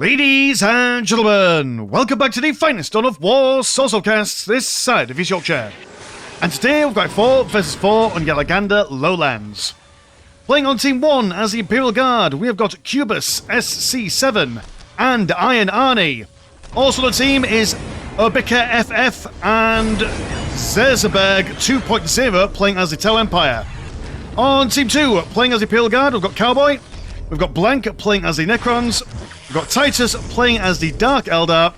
Ladies and gentlemen, welcome back to the finest on of War Socialcasts this side of East Yorkshire. And today we've got 4 versus 4 on Yalagander Lowlands. Playing on Team 1 as the Imperial Guard, we have got Cubus SC7 and Iron Arnie. Also on the team is Obika FF and Zerzeberg 2.0 playing as the Tau Empire. On Team 2, playing as the Imperial Guard, we've got Cowboy, we've got Blank playing as the Necrons, we've got Titus playing as the Dark Eldar,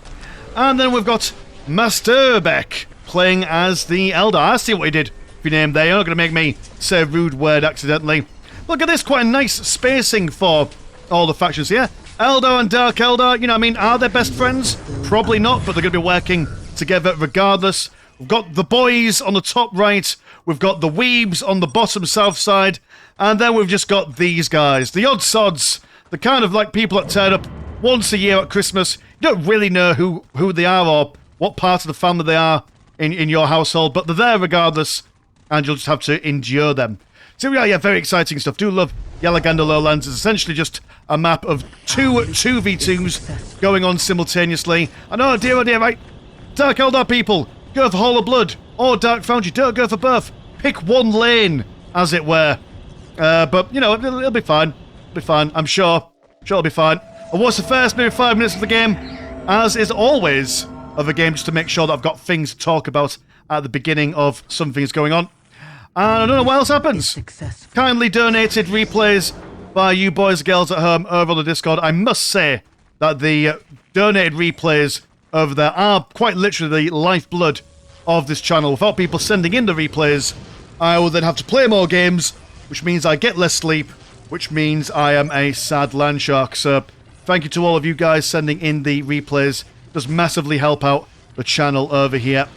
and then we've got Masterbeck playing as the Eldar. I see what he did. If you name there, you're not going to make me say a rude word accidentally. Look at this, quite a nice spacing for all the factions here. Eldar and Dark Eldar, you know, I mean, are they best friends? Probably not, but they're going to be working together regardless. We've got the boys on the top right, we've got the weebs on the bottom south side, and then we've just got these guys, the odd sods, the kind of like people that turn up once a year at Christmas. You don't really know who they are or what part of the family they are in your household, but they're there regardless, and you'll just have to endure them. So yeah, very exciting stuff. Do love Yalagander Lowlands. It's essentially just a map of two 2v2s going on simultaneously. And oh dear, right? Dark Eldar people, go for Hall of Blood or Dark Foundry. Don't go for both. Pick one lane, as it were. But, you know, it'll be fine. It'll be fine, I'm sure. It'll be fine. And what's the first maybe 5 minutes of the game? As is always of a game, just to make sure that I've got things to talk about at the beginning of something's going on. And I don't know what else happens. Kindly donated replays by you boys and girls at home over on the Discord. I must say that the donated replays over there are quite literally the lifeblood of this channel. Without people sending in the replays, I will then have to play more games, which means I get less sleep, which means I am a sad land shark. So thank you to all of you guys sending in the replays. It does massively help out the channel over here.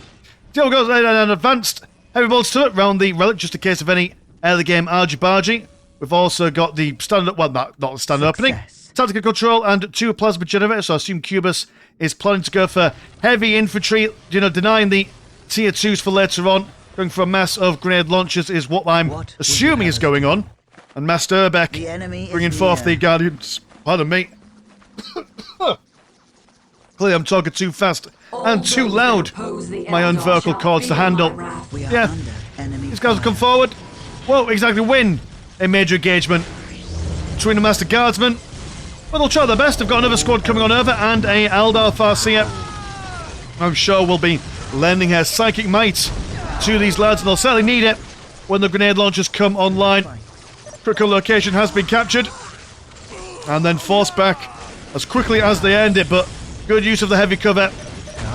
Deal goes an advanced heavy bolts to it around the relic, just in case of any early game argy-bargy. We've also got the standard, well, not the standard opening, tactical control and 2 plasma generators. So I assume Cubus is planning to go for heavy infantry, you know, denying the tier 2s for later on. Going for a mass of grenade launchers is what I'm assuming is going on. And Master Beck bringing forth the Guardians. Pardon me. Clearly I'm talking too fast and too loud. My own vocal cords to handle. Yeah, these guys will come forward. Won't exactly win a major engagement between the Master Guardsmen, but they'll try their best. They've got another squad coming on over and a Eldar Farseer. I'm sure will be lending her psychic might to these lads, and they'll certainly need it when the grenade launchers come online. Critical location has been captured and then forced back as quickly as they earned it, but good use of the heavy cover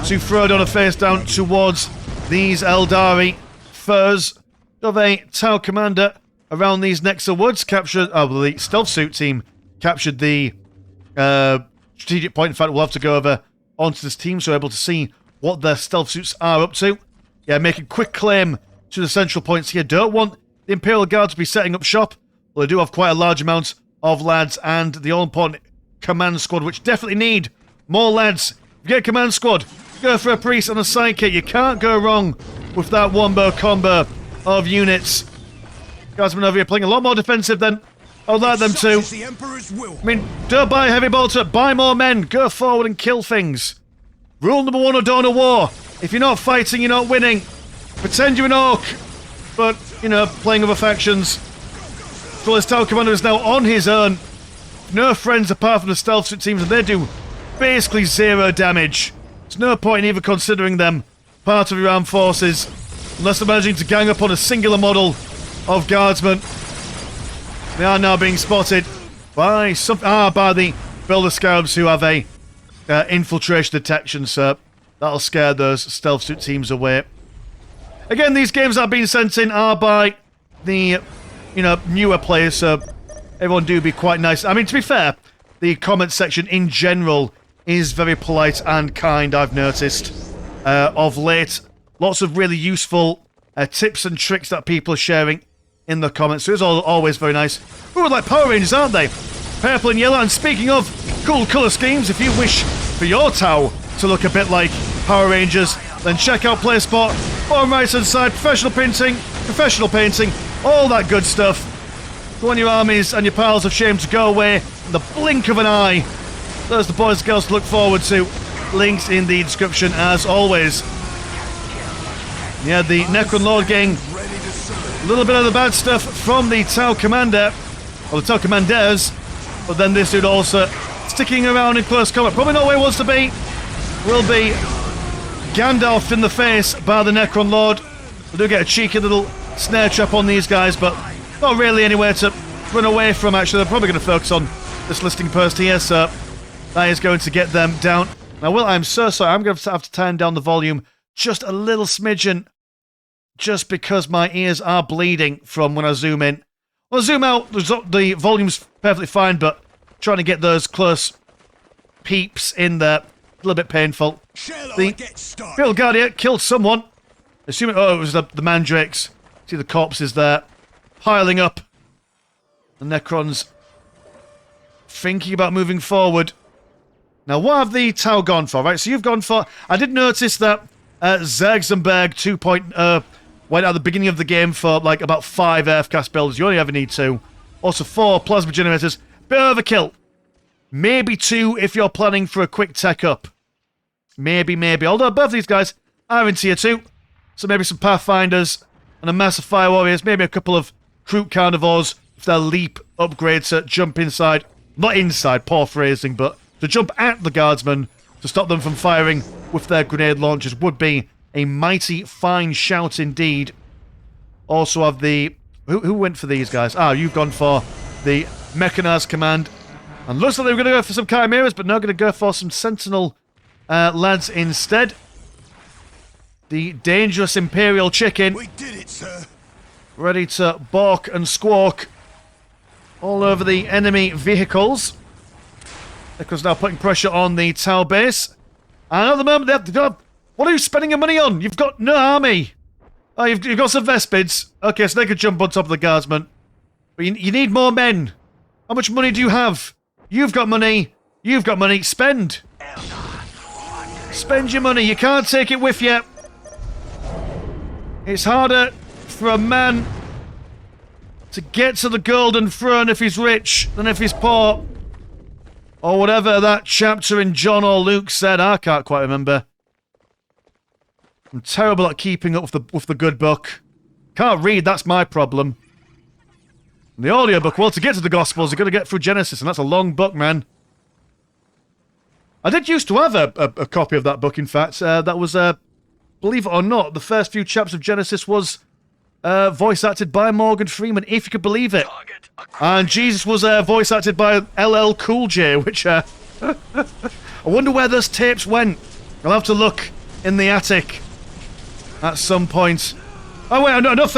to throw down a face down towards these Eldari foes of a Tau commander around these Nexa woods. Captured, the stealth suit team captured the strategic point. In fact, we'll have to go over onto this team so we're able to see what their stealth suits are up to. Yeah, making quick claim to the central points here. Don't want the Imperial Guard to be setting up shop. Well, they do have quite a large amount of lads and the all-important command squad, which definitely need more lads. If you get a command squad, go for a priest and a sidekick. You can't go wrong with that wombo combo of units. Guardsmen over here playing a lot more defensive than I'd like them to. I mean, don't buy a heavy bolter, buy more men. Go forward and kill things. Rule number 1 of Dawn of War. If you're not fighting, you're not winning. Pretend you're an orc, but, you know, playing other factions. So this Tau commander is now on his own. No friends apart from the stealth suit teams, and they do basically 0 damage. There's no point in even considering them part of your armed forces, unless they're managing to gang up on a singular model of guardsmen. They are now being spotted by by the Builder Scarabs, who have a infiltration detection, so that'll scare those stealth suit teams away. Again, these games that have been sent in are by the, you know, newer players, so everyone do be quite nice. I mean, to be fair, the comment section in general is very polite and kind, I've noticed, of late. Lots of really useful tips and tricks that people are sharing in the comments, so it's always very nice. Ooh, like Power Rangers, aren't they? Purple and yellow, and speaking of cool colour schemes, if you wish for your Tau to look a bit like Power Rangers, then check out PlaySpot, bottom right hand side, professional painting, all that good stuff. Go on your armies and your piles of shame to go away in the blink of an eye. There's the boys and girls to look forward to. Links in the description as always. Yeah, the Necron Lord getting a little bit of the bad stuff from the Tau Commander, or the Tau Commanders, but then this dude also sticking around in close combat. Probably not where he wants to be. Will be Gandalf in the face by the Necron Lord. We do get a cheeky little snare trap on these guys, but not really anywhere to run away from, actually. They're probably going to focus on this listing post here, so that is going to get them down. Now, Will, I'm so sorry. I'm going to have to turn down the volume just a little smidgen, just because my ears are bleeding from when I zoom in. When I zoom out, the volume's perfectly fine, but trying to get those close peeps in there, a little bit painful. The Imperial Guardian killed someone. Assuming, oh, it was the Mandrakes. See the corpses there, piling up. The Necrons thinking about moving forward. Now, what have the Tau gone for, right? So you've gone for... I did notice that Zergsenberg 2.0 went at the beginning of the game for, like, about 5 Earthcast builders. You only ever need 2. Also 4 plasma generators. Bit overkill. Maybe 2 if you're planning for a quick tech up. Maybe. Although both of these guys are in tier 2. So maybe some Pathfinders and a massive Fire Warriors. Maybe a couple of Kroot Carnivores with their leap upgrade to jump inside. Not inside, poor phrasing, but to jump at the Guardsmen to stop them from firing with their grenade launchers would be a mighty fine shout indeed. Also have the... Who went for these guys? Ah, you've gone for the Mechanized Command. And looks like they were going to go for some Chimeras, but now going to go for some Sentinel lads instead. The dangerous Imperial chicken. We did it, sir. Ready to bark and squawk all over the enemy vehicles. Because now putting pressure on the Tau base. And at the moment, what are you spending your money on? You've got no army. Oh, you've got some Vespids. Okay, so they could jump on top of the Guardsmen. But you need more men. How much money do you have? You've got money. You've got money. Spend. Spend your money. You can't take it with you. It's harder for a man to get to the golden throne if he's rich than if he's poor. Or whatever that chapter in John or Luke said. I can't quite remember. I'm terrible at keeping up with the good book. Can't read, that's my problem. And the audiobook, well, to get to the Gospels, you've got to get through Genesis, and that's a long book, man. I did used to have a copy of that book, in fact. That was, believe it or not, the first few chapters of Genesis was voice acted by Morgan Freeman, if you could believe it. And Jesus was voice acted by LL Cool J, which I wonder where those tapes went. I'll have to look in the attic at some point. Oh wait, enough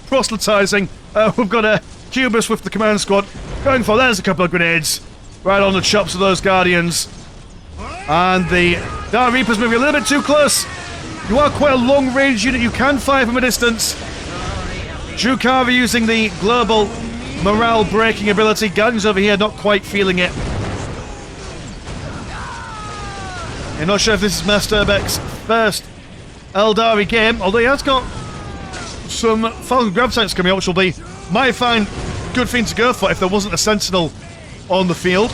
proselytizing. We've got a Cubus with the command squad going for. There's a couple of grenades right on the chops of those Guardians. And the Dark Reaper's moving a little bit too close. You are quite a long-range unit. You can fire from a distance. Drukhari using the global morale-breaking ability. Guardians over here not quite feeling it. I'm not sure if this is Master Urbek's first Eldari game, although he has got some Falcon Grab tanks coming out, which will be my fine good thing to go for if there wasn't a Sentinel on the field.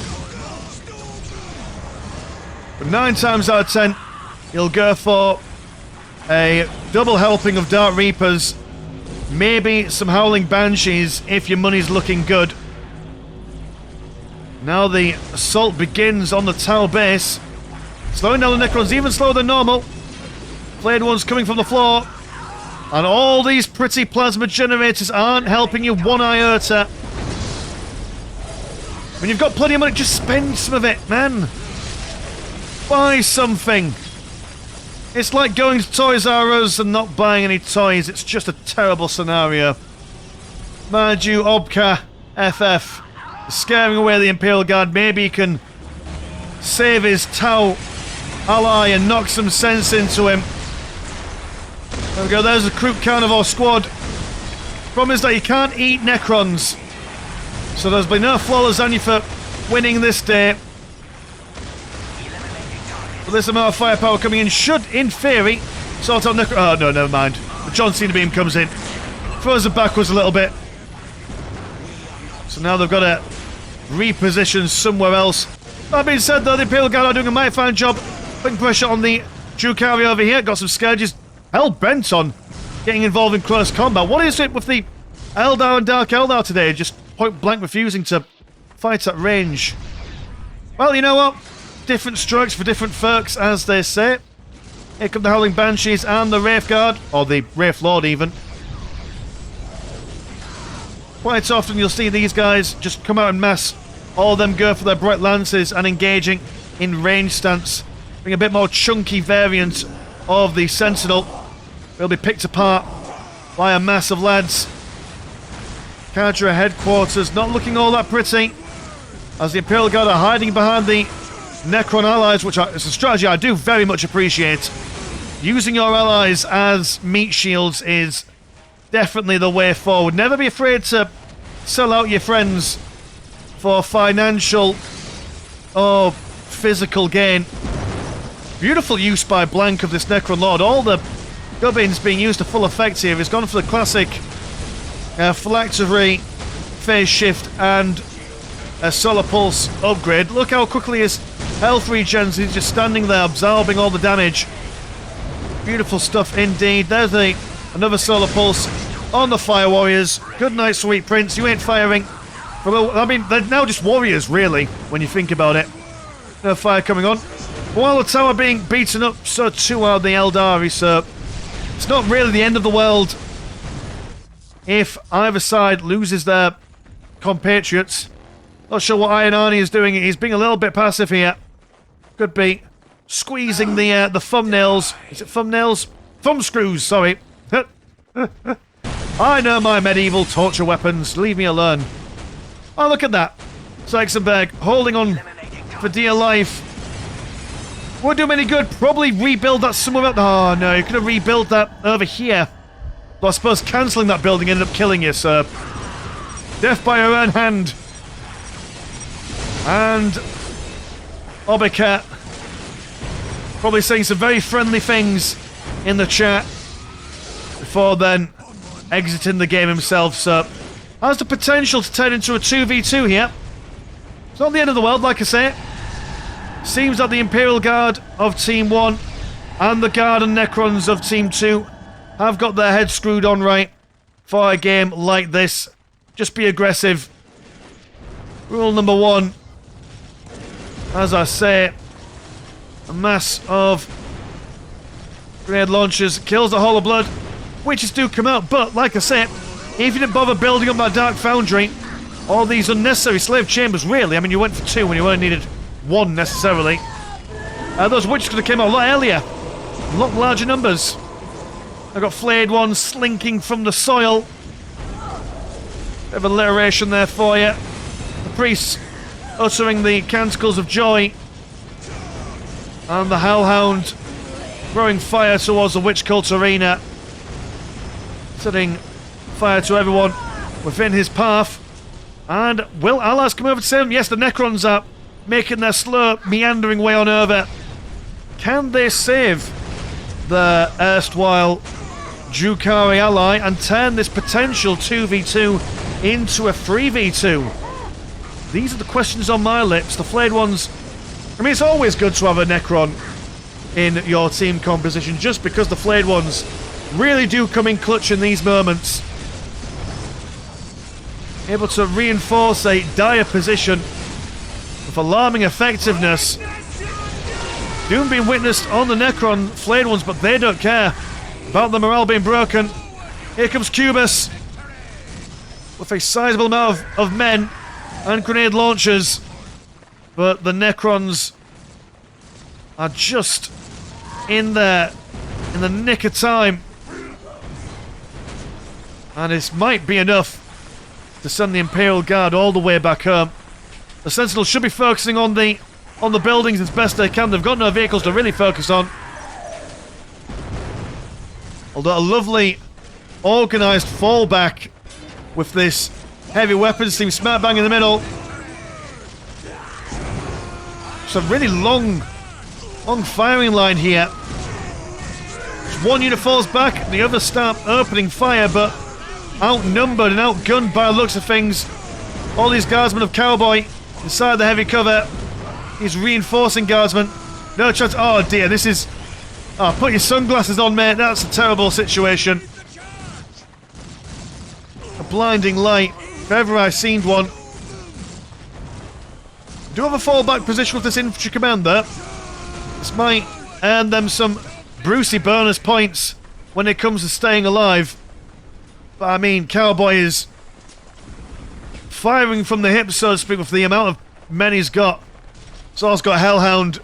But 9 times out of 10, he'll go for a double helping of Dark Reapers, maybe some Howling Banshees if your money's looking good. Now the assault begins on the Tau base, slowing down the Necrons even slower than normal. Flayed ones coming from the floor, and all these pretty plasma generators aren't helping you one iota. When you've got plenty of money, just spend some of it, man. Buy something. It's like going to Toys R Us and not buying any toys. It's just a terrible scenario. Mind you, Obka FF is scaring away the Imperial Guard. Maybe he can save his Tau ally and knock some sense into him. There we go, there's a Kroot Carnivore squad. Problem is that you can't eat Necrons. So there's been no flawless lasagna for winning this day. But this amount of firepower coming in should, in theory, sort out Necron. Oh, no, never mind. The John Cena beam comes in. Throws it backwards a little bit. So now they've got to reposition somewhere else That being said, though, the Imperial Guard are doing a mighty fine job putting pressure on the Drukhari over here. Got some Scourges hell-bent on getting involved in close combat. What is it with the Eldar and Dark Eldar today? Just point-blank refusing to fight at range. Well, you know what? Different strokes for different folks, as they say. Here come the Howling Banshees and the Wraith Guard, or the Wraith Lord even. Quite often you'll see these guys just come out en masse. All of them go for their Bright Lances and engaging in range stance. Being a bit more chunky variant of the Sentinel. They'll be picked apart by a mass of lads. Cadre headquarters not looking all that pretty, as the Imperial Guard are hiding behind the Necron allies, which is a strategy I do very much appreciate. Using your allies as meat shields is definitely the way forward. Never be afraid to sell out your friends for financial or physical gain. Beautiful use by Blank of this Necron Lord. All the gubbins being used to full effect here. He's gone for the classic phylactery, phase shift, and a solar pulse upgrade. Look how quickly his health regens. He's just standing there absorbing all the damage. Beautiful stuff indeed. There's another solar pulse on the Fire Warriors. Good night, sweet prince. You ain't firing. I mean, they're now just warriors, really, when you think about it. No fire coming on. While the tower being beaten up, so too are the Eldari, so it's not really the end of the world if either side loses their compatriots. Not sure what Iron Arnie is doing. He's being a little bit passive here. Could be squeezing the thumbnails. Is it thumbnails? Thumb screws, sorry. I know my medieval torture weapons. Leave me alone. Oh, look at that. Sykesonberg holding on for dear life. Won't do him any good. Probably rebuild that somewhere else. Oh, no. You could have rebuilt that over here. Well, I suppose cancelling that building ended up killing you, sir. Death by your own hand. And Obicat probably saying some very friendly things in the chat before then exiting the game himself, so has the potential to turn into a 2v2 here. It's not the end of the world, like I say. Seems that the Imperial Guard of Team 1 and the Guard and Necrons of Team 2 have got their heads screwed on right for a game like this. Just be aggressive. Rule number 1. As I say, a mass of grenade launchers kills the Hall of Blood. Witches do come out, but like I say, if you didn't bother building up that Dark Foundry, all these unnecessary slave chambers, really, I mean, you went for 2 when you only needed 1 necessarily. Those witches could have came out a lot earlier. A lot larger numbers. I've got flayed ones slinking from the soil. Bit of alliteration there for you. The priests uttering the canticles of joy. And the Hellhound throwing fire towards the Witch Cult arena. Setting fire to everyone within his path. And will allies come over to save him? Yes, the Necrons are making their slow, meandering way on over. Can they save the erstwhile Drukhari ally and turn this potential 2v2 into a 3v2? These are the questions on my lips. The flayed ones... I mean, it's always good to have a Necron in your team composition, just because the flayed ones really do come in clutch in these moments. Able to reinforce a dire position with alarming effectiveness. Doom being witnessed on the Necron flayed ones, but they don't care about the morale being broken. Here comes Cubus with a sizable amount of men and grenade launchers, but the Necrons are just in there in the nick of time, and this might be enough to send the Imperial Guard all the way back home. The Sentinels should be focusing on the buildings as best they can. They've got no vehicles to really focus on. Although a lovely organised fallback with this heavy weapons team smack bang in the middle. It's a really long firing line here. One unit falls back, the others start opening fire, but outnumbered and outgunned by the looks of things. All these guardsmen of Cowboy inside the heavy cover. These reinforcing guardsmen. No chance. Oh dear, this is... Oh, put your sunglasses on, mate. That's a terrible situation. A blinding light. If ever I seen one. Do have a fallback position with this infantry commander. This might earn them some Brucey bonus points when it comes to staying alive. But I mean, Cowboy is firing from the hip, so to speak, with the amount of men he's got. Saul's got Hellhound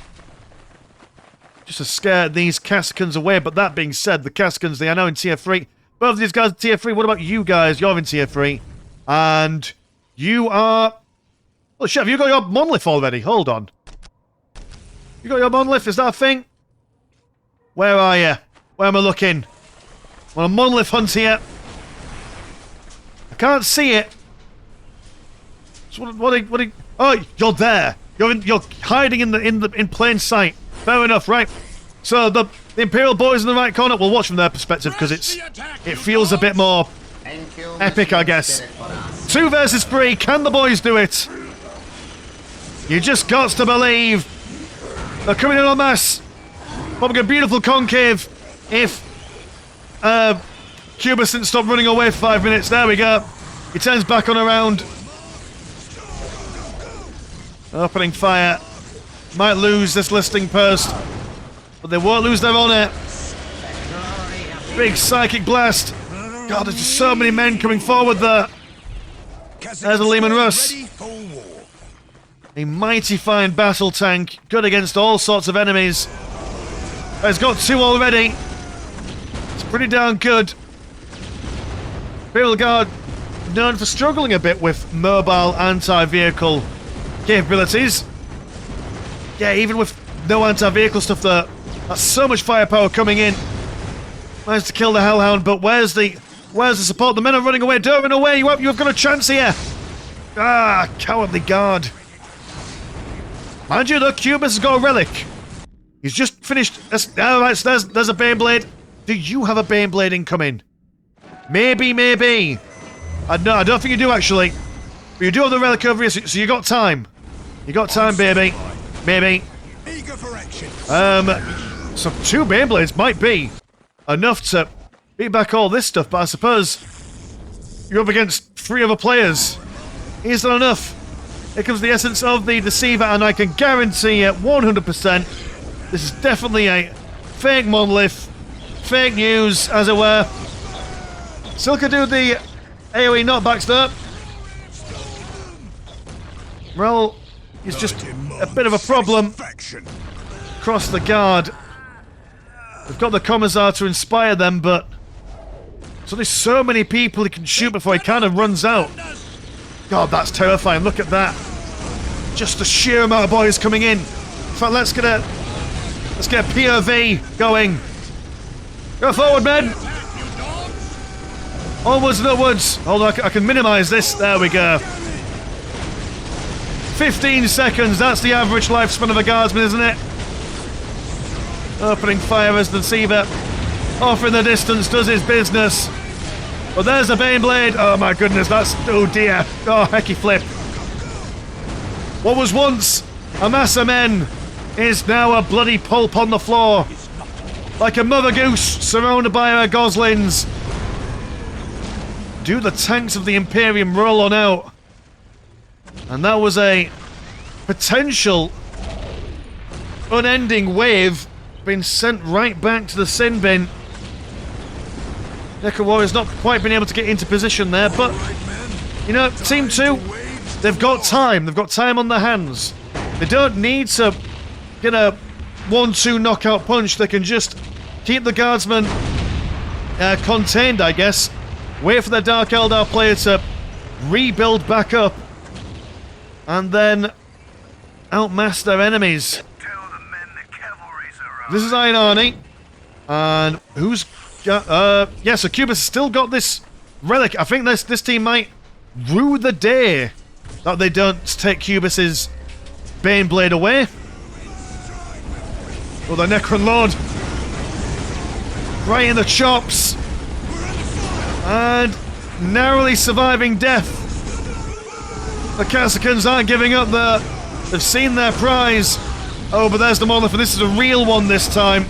just to scare these Casicans away. But that being said, the Casicans, they are now in tier 3. Both of these guys are tier 3. What about you guys? You're in tier 3. And you are... Oh, shit, have you got your monolith already? Hold on. You got your monolith? Is that a thing? Where are you? Where am I looking? I'm on a monolith hunt here. I can't see it. So what? Oh, you're there. You're hiding in plain sight. Fair enough, right? So the Imperial boys in the right corner. We'll watch from their perspective because it feels a bit more epic, I guess. 2 versus 3. Can the boys do it? You just got to believe. They're coming in en masse. Probably a beautiful concave if Cubus didn't stop running away for 5 minutes. There we go. He turns back on around. Opening fire. Might lose this listing post, but they won't lose their honor. Big psychic blast. God, there's just so many men coming forward there. There's a Lehman Russ. A mighty fine battle tank, good against all sorts of enemies. It's got 2 already. It's pretty darn good. Imperial Guard known for struggling a bit with mobile anti-vehicle capabilities. Yeah, even with no anti-vehicle stuff there, that's so much firepower coming in. Managed to kill the Hellhound, but where's the support? The men are running away. Don't run away. You've got a chance here. Ah, cowardly guard. Mind you, though, Cubus has got a relic. He's just finished. Alright, so there's a Baneblade. Do you have a Baneblade incoming? Maybe. I don't think you do, actually. But you do have the relic over here, so you got time. You got time, baby. Maybe. So 2 Baneblades might be enough to beat back all this stuff, but I suppose you're up against 3 other players. Is that enough? Here comes the essence of the Deceiver, and I can guarantee you 100% this is definitely a fake monolith. Fake news, as it were. Still could do the AoE knockbacks there. Morale is just a bit of a problem across the guard. We've got the Commissar to inspire them, but there's only so many people he can shoot before he kind of runs out. God, that's terrifying. Look at that. Just the sheer amount of boys coming in. In fact, let's get a POV going. Go forward, men. Onwards and upwards. Hold on, I can minimize this. There we go. 15 seconds. That's the average lifespan of a guardsman, isn't it? Opening fire as the Deceiver off in the distance does his business. But there's a Baneblade. Oh my goodness, that's... Oh dear. Oh, hecky flip. What was once a mass of men is now a bloody pulp on the floor. Like a mother goose surrounded by her goslings. Do the tanks of the Imperium roll on out? And that was a potential unending wave being sent right back to the sin bin. Necro Warriors not quite been able to get into position there, but you know, Team 2, they've got time. They've got time on their hands. They don't need to get a 1-2 knockout punch. They can just keep the guardsmen contained, I guess. Wait for their Dark Eldar player to rebuild back up, and then outmass their enemies. This is Iron Arnie, and who's got, yeah, so Cubus has still got this relic. I think this team might rue the day that they don't take Cubus's Baneblade away. Oh, the Necron Lord. Right in the chops. And narrowly surviving death. The Casicans aren't giving up there. They've seen their prize. Oh, but there's the monolith, and this is a real one this time.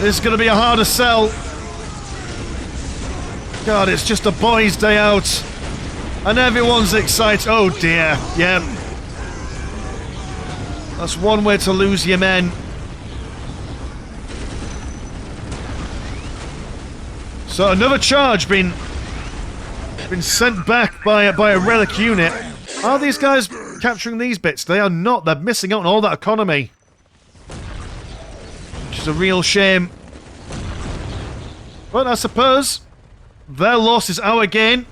This is going to be a harder sell. God, it's just a boys' day out. And everyone's excited. Oh dear, yeah. That's one way to lose your men. So another charge been sent back by a relic unit. Are these guys capturing these bits? They are not. They're missing out on all that economy. Which is a real shame. But I suppose their loss is our gain.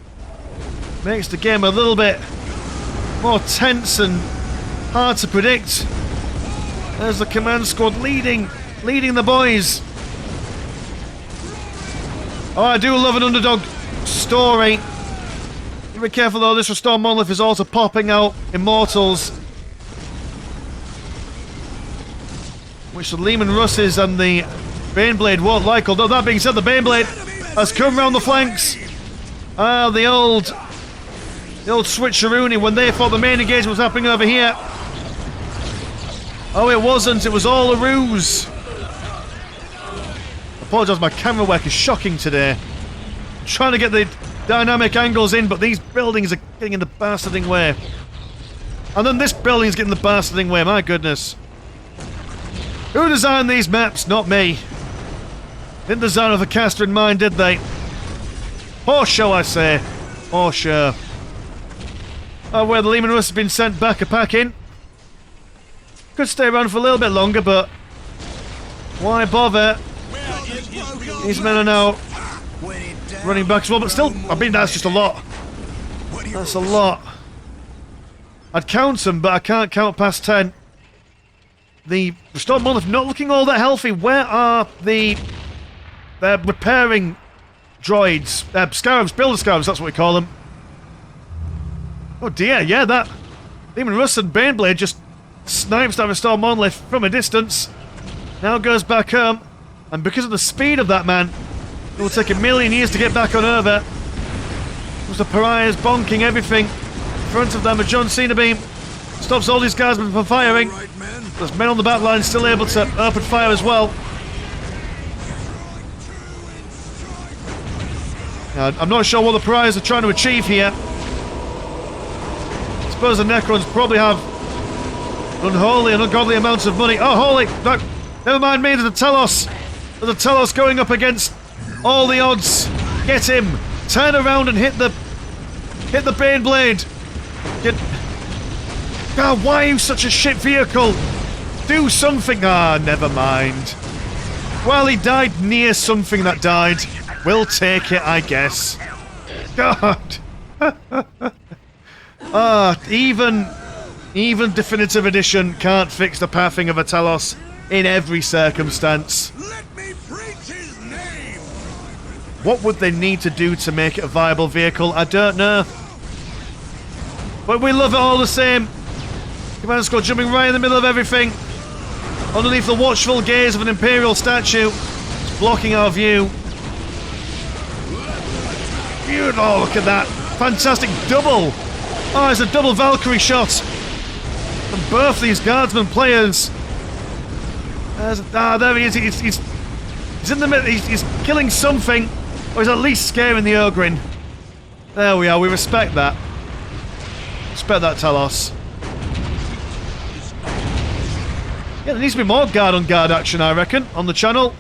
Makes the game a little bit more tense and hard to predict. There's the command squad leading the boys. Oh, I do love an underdog story. Be careful though, this restored monolith is also popping out immortals, which the Lehman Russes and the Baneblade won't like. Although that being said, the Baneblade has come round the flanks. Ah, the old switcheroony when they thought the main engagement was happening over here. Oh, it wasn't. It was all a ruse. I apologise, my camera work is shocking today. I'm trying to get the dynamic angles in, but these buildings are getting in the bastarding way. And then this building is getting in the bastarding way, my goodness. Who designed these maps? Not me. Didn't design with a caster in mind, did they? Poor show, I say. Poor show. Oh, where the Lehman Russ has been sent back a pack in. Could stay around for a little bit longer, but why bother? These men are now running back as well, but still, I mean, that's just a lot. That's a lot. I'd count them, but I can't count past 10. The restored monolith not looking all that healthy. Where are the repairing droids? Scarabs, builder scarabs, that's what we call them. Oh dear, yeah, that Lehman Russ and Baneblade just snipes that restored monolith from a distance. Now goes back home, and because of the speed of that man, it will take a million years to get back on Earth. Because the pariahs bonking everything in front of them. A John Cena beam stops all these guys from firing. There's men on the back line still able to open fire as well. I'm not sure what the pariahs are trying to achieve here. I suppose the Necrons probably have unholy and ungodly amounts of money. Oh, holy! No, never mind me, there's a Telos. There's a Telos going up against all the odds. Get him! Turn around and hit the Baneblade. God, why are you such a shit vehicle? Do something. Ah, never mind. Well, he died near something that died. We'll take it, I guess. God. Even Definitive Edition can't fix the pathing of a Telos in every circumstance. Let me preach his name. What would they need to do to make it a viable vehicle? I don't know. But we love it all the same. Command squad jumping right in the middle of everything. Underneath the watchful gaze of an Imperial statue. It's blocking our view. Beautiful. Oh, look at that. Fantastic double. Oh, it's a double Valkyrie shot. From both these guardsmen players. There he is. He's in the middle. He's killing something. Or he's at least scaring the Ogrin. There we are. We respect that. Respect that, Telos. Yeah, there needs to be more guard-on-guard action, I reckon, on the channel.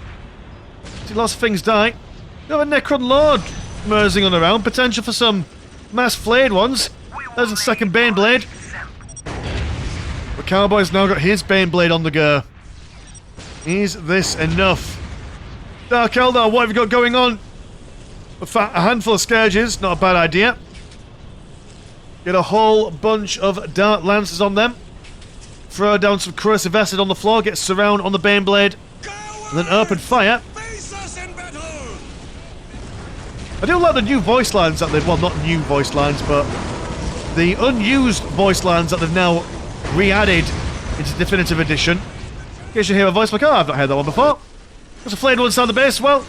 See lots of things die. You have a Necron Lord mersing on around. Potential for some mass flayed ones. There's a second Baneblade. The Cowboy's now got his Baneblade on the go. Is this enough? Dark Eldar, what have you got going on? A handful of Scourges, not a bad idea. Get a whole bunch of Dark Lancers on them. Throw down some corrosive acid on the floor, get surround on the Baneblade, and then open fire. I do like the new voice lines that they've, well, not new voice lines, but the unused voice lines that they've now re-added into Definitive Edition. In case you hear a voice like, oh, I've not heard that one before. There's a flayed one inside the base. Well,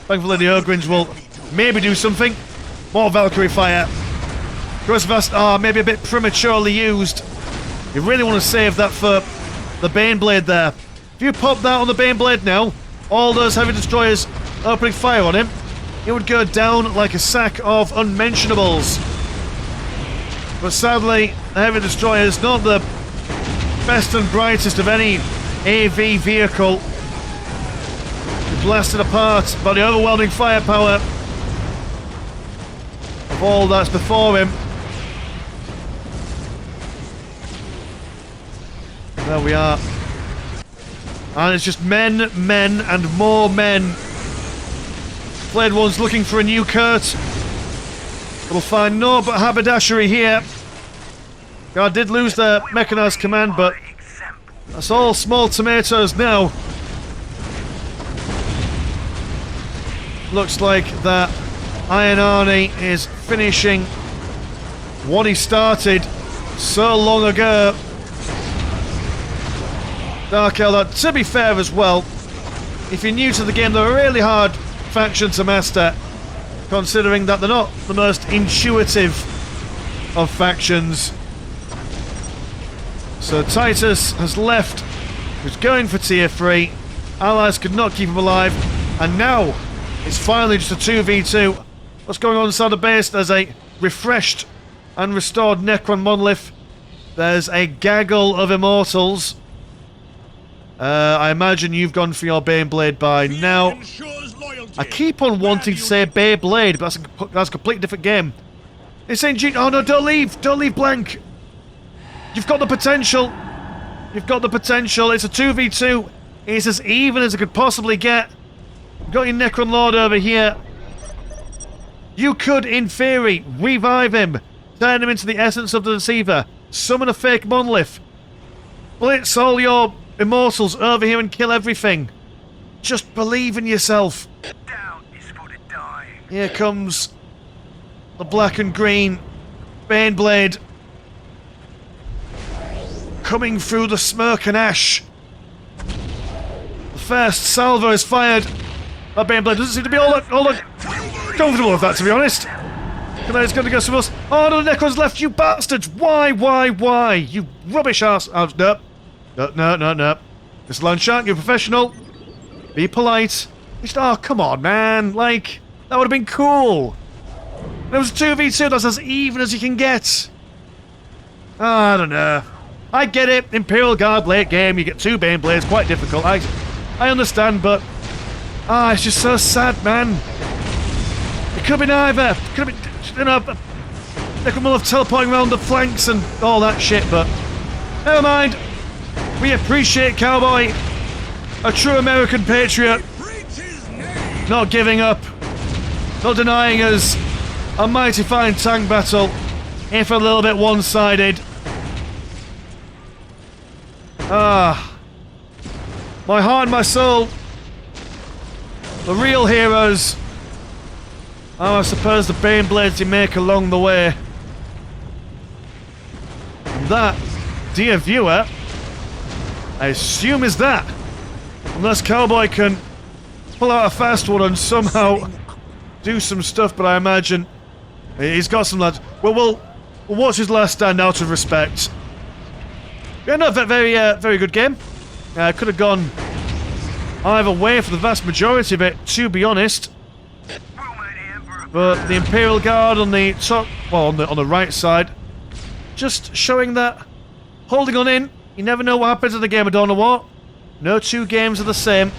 thankfully the Ogrins will maybe do something. More Valkyrie fire. Gross Vast, maybe a bit prematurely used. You really want to save that for the Baneblade there. If you pop that on the Baneblade now, all those heavy destroyers opening fire on him, it would go down like a sack of unmentionables. But sadly, the heavy destroyer is not the best and brightest of any AV vehicle. Blasted apart by the overwhelming firepower of all that's before him. There we are. And it's just men, and more men. Blade One's looking for a new Kurt. We'll find no but haberdashery here. I did lose the mechanized command, but that's all small tomatoes now. Looks like that Iron Arnie is finishing what he started so long ago. Dark Eldar, to be fair as well, if you're new to the game, they're a really hard faction to master, considering that they're not the most intuitive of factions. So Titus has left, he's going for tier 3, allies could not keep him alive, and now it's finally just a 2v2. What's going on inside the base? There's a refreshed and restored Necron monolith. There's a gaggle of immortals. I imagine you've gone for your Baneblade by now. I keep on wanting to say Beyblade, but that's a completely different game. It's saying, oh no, don't leave blank. You've got the potential. You've got the potential. It's a 2v2. It's as even as it could possibly get. You've got your Necron Lord over here. You could, in theory, revive him, turn him into the essence of the Deceiver, summon a fake monolith, blitz all your immortals over here and kill everything. Just believe in yourself. Down is for the die. Here comes the black and green Baneblade. Coming through the smoke and ash. The first salvo is fired. That Baneblade doesn't seem to be all that comfortable with that, to be honest. And then it's going to go somewhere else. Oh no, the Necrons left, you bastards! Why? You rubbish ass. Oh, no. No. Mr. Landshark, you're a professional. Be polite. Just, oh, come on, man. Like, that would have been cool. It was a 2v2, that's as even as you can get. Oh, I don't know. I get it. Imperial Guard late game, you get 2 Baneblades, quite difficult. I understand, but it's just so sad, man. It could have been either. It could have been, you know, Necron will have teleporting around the flanks and all that shit, but never mind. We appreciate Cowboy, a true American patriot, not giving up, not denying us a mighty fine tank battle, if a little bit one-sided. My heart and my soul, the real heroes, are, I suppose, the Baneblades you make along the way. And that, dear viewer, I assume is that. Unless Cowboy can pull out a fast one and somehow do some stuff, but I imagine he's got some lads. Well, we'll watch his last stand out of respect. Yeah, no, very good game. Could have gone either way for the vast majority of it, to be honest. But the Imperial Guard on the top, well, on the right side, just showing that holding on in. You never know what happens in the game of Dawn of War. No 2 games are the same.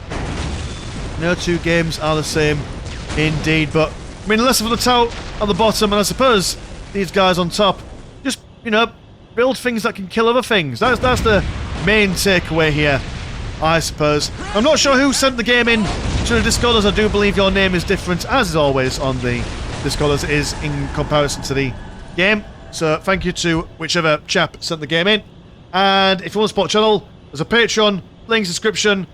No 2 games are the same, indeed. But I mean, less of the tout on the bottom, and I suppose these guys on top, just, you know, build things that can kill other things. That's the main takeaway here, I suppose. I'm not sure who sent the game in to the Discord, as I do believe your name is different, as is always on the Discord, as it is in comparison to the game. So thank you to whichever chap sent the game in. And if you want to support the channel, there's a Patreon, links, description,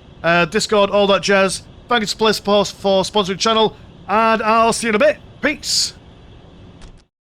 Discord, all that jazz. Thank you to Play Support for sponsoring the channel, and I'll see you in a bit. Peace!